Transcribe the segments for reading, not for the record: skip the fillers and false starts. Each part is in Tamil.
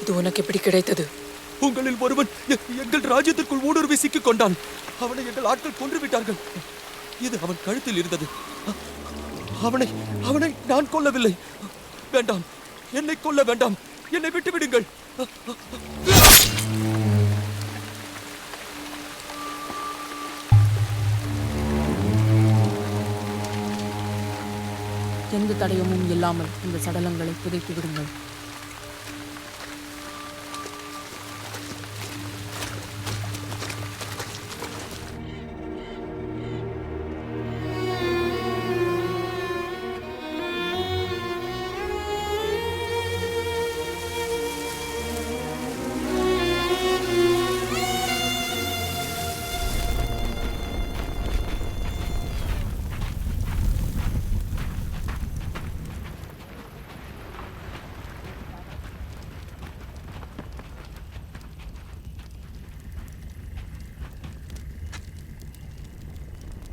இது உனக்கு எப்படி கிடைத்தது? உங்களில் ஒருவன் எங்கள் ராஜ்யத்திற்குள் ஊடுருவி சிக்கிக் கொண்டான். அவனை எங்கள் ஆட்கள் கொன்று விட்டார்கள். இது அவன் கழுத்தில் இருந்தது. அவனை நான் கொல்லவில்லை. வேண்டாம், என்னை கொல்ல வேண்டாம். என்னை விட்டு விடுங்கள். எந்த தடயமும் இல்லாமல் இந்த சடலங்களை புதைத்து விடுங்கள்.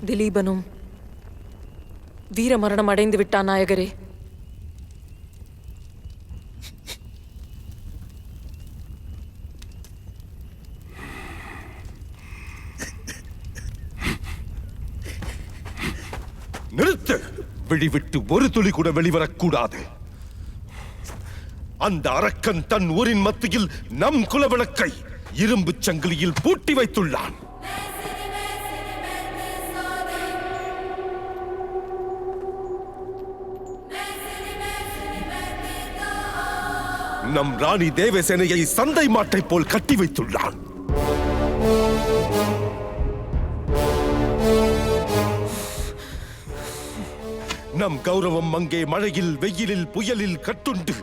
திலீபனும் வீர மரணம் அடைந்து விட்டான் நாயகரே. நிறுத்து! விழிவிட்டு ஒரு துளி கூட வெளிவரக்கூடாது. அந்த அரக்கன் தன் ஊரின் மத்தியில் நம் குலவிளக்கை இரும்பு சங்கிலியில் பூட்டி வைத்துள்ளான். நம் ராணி தேவசேனையை சந்தை மாட்டை போல் கட்டி வைத்துள்ளான். நம் கௌரவம் அங்கே மழையில், வெயிலில், புயலில் கட்டுண்டு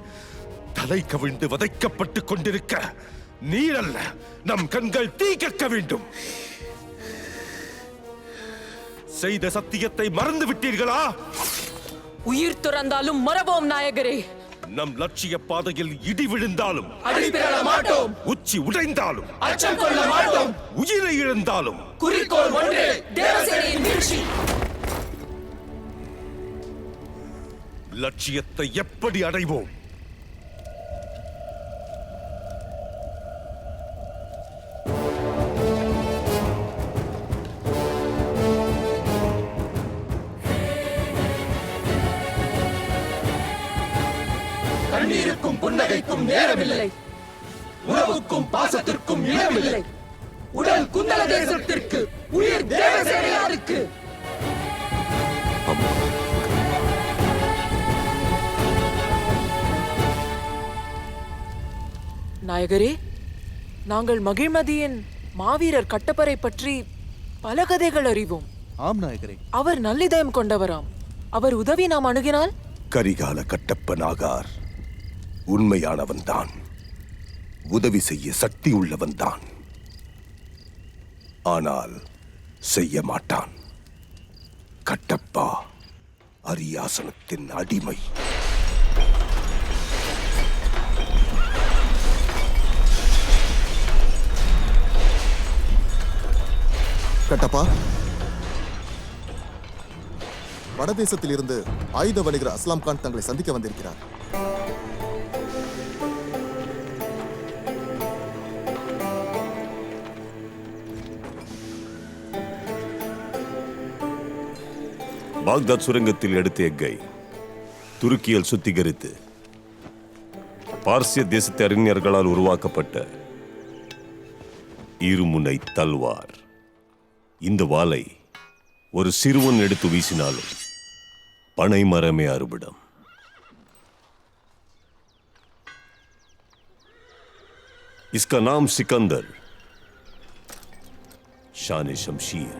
தலை கவிழ்ந்து வதைக்கப்பட்டுக் கொண்டிருக்க நீரல்ல, நம் கண்கள் தீ கக்க வேண்டும். செய்த சத்தியத்தை மறந்து விட்டீர்களா? உயிர் துறந்தாலும் மறவோம் நாயகரே. நம் லட்சிய பாதையில் இடி விழுந்தாலும் அடிபெற மாட்டோம். உச்சி உடைந்தாலும் அச்சம் கொள்ள மாட்டோம். உயிரை இழந்தாலும் குறிக்கோள் ஒன்றே, தேவசேனையின் வீழ்ச்சி. லட்சியத்தை எப்படி அடைவோம்? கண்ணீருக்கும் புன்னகைக்கும் நேரமில்லை. உறவுக்கும் பாசத்திற்கும் இடமில்லை. உடல் குந்தல தேசத்திற்கு, உயிர் தேவசேனையாருக்கு. நாயகரே, நாங்கள் மகிழ்மதியின் மாவீரர் கட்டப்பரை பற்றி பல கதைகள் அறிவோம். ஆம் நாயகரே. அவர் நல்லிதயம் கொண்டவராம். அவர் உதவி நாம் அணுகினால் கரிகால கட்டப்ப நாகார் உண்மையானவன்தான். உதவி செய்ய சக்தி உள்ளவன்தான். ஆனால் செய்ய மாட்டான். கட்டப்பா அரியாசனத்தின் அடிமை. கட்டப்பா, வடதேசத்தில் இருந்து ஆயுத வணிகர் அஸ்லாம் கான் தங்களை சந்திக்க வந்திருக்கிறார். பாக்தாத் சுரங்கத்தில் எடுத்த எக்கை துருக்கியில் சுத்திகரித்து பார்சிய தேசத்து அறிஞர்களால் உருவாக்கப்பட்ட இருமுனை தல்வார். இந்த வாளை ஒரு சிறுவன் எடுத்து வீசினாலும் பனை மரமே அறுபடம். इसका नाम सिकंदर, शान शमशीर.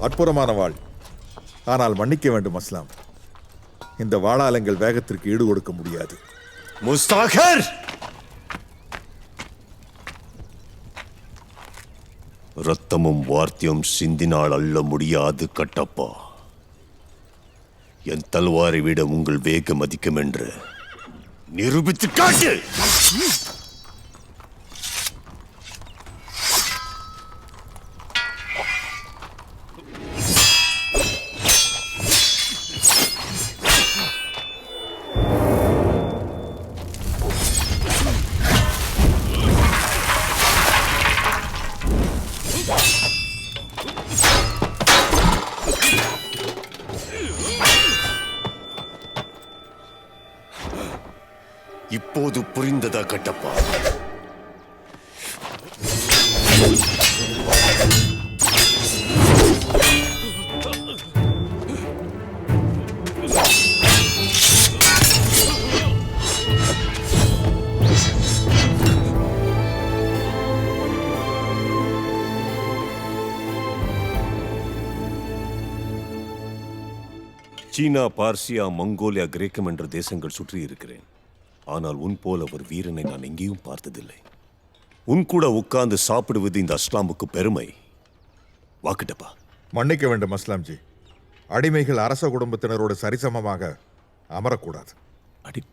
அற்புதமான வாள். ஆனால் மன்னிக்க வேண்டும் அஸ்லாம், இந்த வாளாலங்கள் வேகத்திற்கு ஈடு கொடுக்க முடியாது. முஸ்தாகர்! ரத்தமும் வார்த்தியம் சிந்தினால் அள்ள முடியாது கட்டப்பா. என் தல்வாரை விட உங்கள் வேகம் அதிகம் என்று நிரூபித்து காட்டு. இப்போது புரிந்ததா கட்டப்பா? சீனா, பார்சியா, மங்கோலியா, கிரேக்கம் என்ற தேசங்கள் சுற்றி இருக்கிறேன். ஆனால் உன் போல ஒரு வீரனை நான் எங்கேயும் பார்த்ததில்லை. உன் கூட உட்கார்ந்து சாப்பிடுவது இந்த அஸ்லாமுக்கு பெருமை. வாக்கிட்டப்பா. மன்னிக்க வேண்டும் அஸ்லாம்ஜி. அடிமைகள் அரச குடும்பத்தினரோடு சரிசமமாக அமரக்கூடாது. அடி,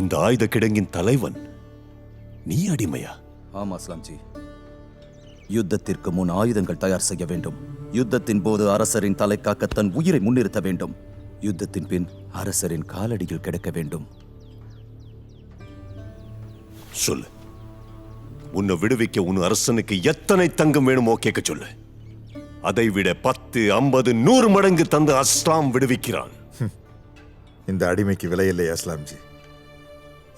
இந்த ஆயுத கிடங்கின் தலைவன் நீ அடிமையா? ஆமா அஸ்லாம்ஜி. யுத்தத்திற்கு முன் ஆயுதங்கள் தயார் செய்ய வேண்டும். யுத்தத்தின் போது அரசரின் தலை காக்க தன் உயிரை முன்னிறுத்த வேண்டும். யுத்தத்தின் பின் அரசரின் காலடியில் கிடக்க வேண்டும். சொல்லு, உன்னை விடுவிக்க உன் அரசனுக்கு எத்தனை தங்கம் வேணுமோ கேட்க சொல்லு. அதை விட 10, 50, 100 மடங்கு தந்து அஸ்லாம் விடுவிக்கிறான். இந்த அடிமைக்கு விலையில்லை அஸ்லாம்ஜி.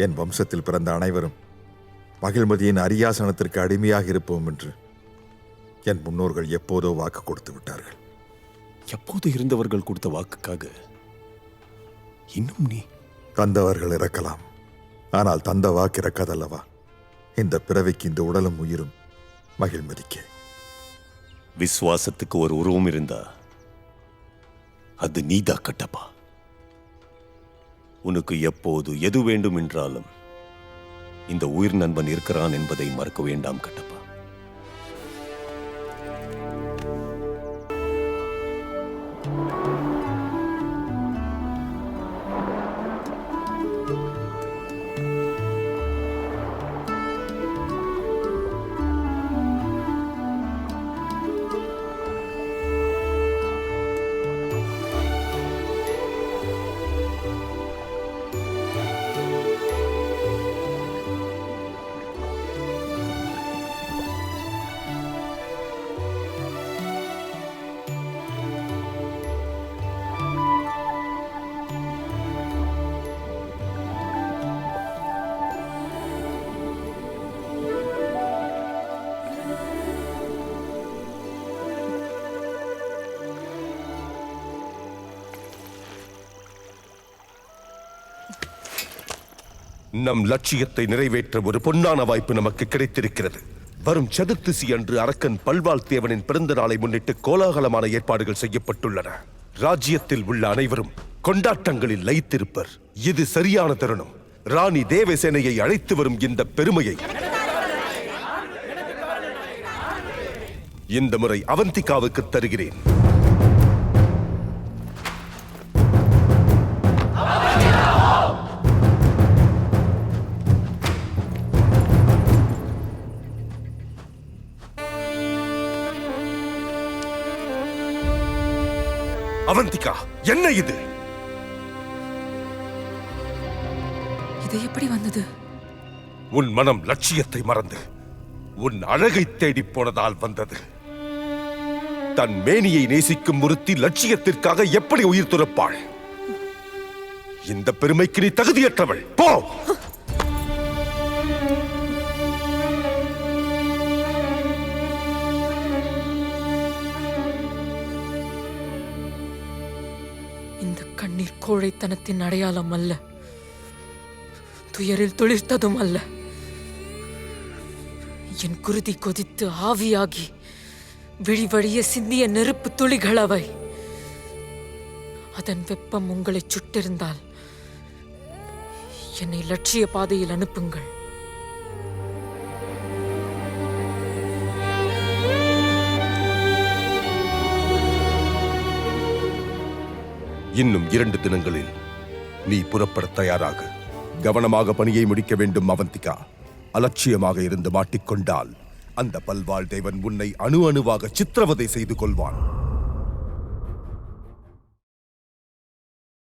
என் வம்சத்தில் பிறந்த அனைவரும் மகிழ்மதியின் அரியாசனத்திற்கு அடிமையாக இருப்போம் என்று என் முன்னோர்கள் எப்போதோ வாக்கு கொடுத்து விட்டார்கள். எப்போது இருந்தவர்கள் கொடுத்த வாக்குக்காக இன்னும் நீ? தந்தவர்கள் இறக்கலாம், ஆனால் தந்த வாக்கு இறக்காதல்லவா? இந்த பிறவிக்கு இந்த உடலும் உயிரும் மகிழ்மதிக்கே. விசுவாசத்துக்கு ஒரு உருவம் இருந்தா அது நீதா கட்டப்பா. உனக்கு எப்போது எது வேண்டும் என்றாலும் இந்த உயிர் நண்பன் இருக்கிறான் என்பதை மறக்க வேண்டாம் கட்டப்பா. நம் லட்சியத்தை நிறைவேற்ற ஒரு பொன்னான வாய்ப்பு நமக்கு கிடைத்திருக்கிறது. வரும் சதுர்த்திசி அன்று அரக்கன் பல்வாள் தேவனின் பிறந்த நாளை முன்னிட்டு கோலாகலமான ஏற்பாடுகள் செய்யப்பட்டுள்ளன. ராஜ்யத்தில் உள்ள அனைவரும் கொண்டாட்டங்களில் லயித்திருப்பர். இது சரியான தருணம். ராணி தேவசேனையை அழைத்து வரும் இந்த பெருமையை இந்த முறை அவந்திகாவுக்கு தருகிறேன். அவந்திகா, என்ன இது? இது எப்படி வந்தது? உன் மனம் லட்சியத்தை மறந்து உன் அழகை தேடி போனதால் வந்தது. தன் மேனியை நேசிக்கும் ஒருத்தி லட்சியத்திற்காக எப்படி உயிர் துறப்பாள்? இந்த பெருமைக்கு நீ தகுதியற்றவள். போ! கண்ணீர் கோழைத்தனத்தின் அடையாளம் அல்ல, துயரில் துளிர்த்ததும் அல்ல. என் குருதி கொதித்து ஆவியாகி விழி வழிய சிந்திய நெருப்பு துளிகள் அவை. அதன் வெப்பம் உங்களை சுட்டிருந்தால் என்னை லட்சிய பாதையில் அனுப்புங்கள். இன்னும் 2 தினங்களில் நீ புறப்பட தயாராக. கவனமாக பணியை முடிக்க வேண்டும் அவந்திகா. அலட்சியமாக இருந்து மாட்டிக்கொண்டால் அந்த பல்வாள் தேவன் உன்னை அணு அணுவாக சித்திரவதை செய்து கொள்வான்.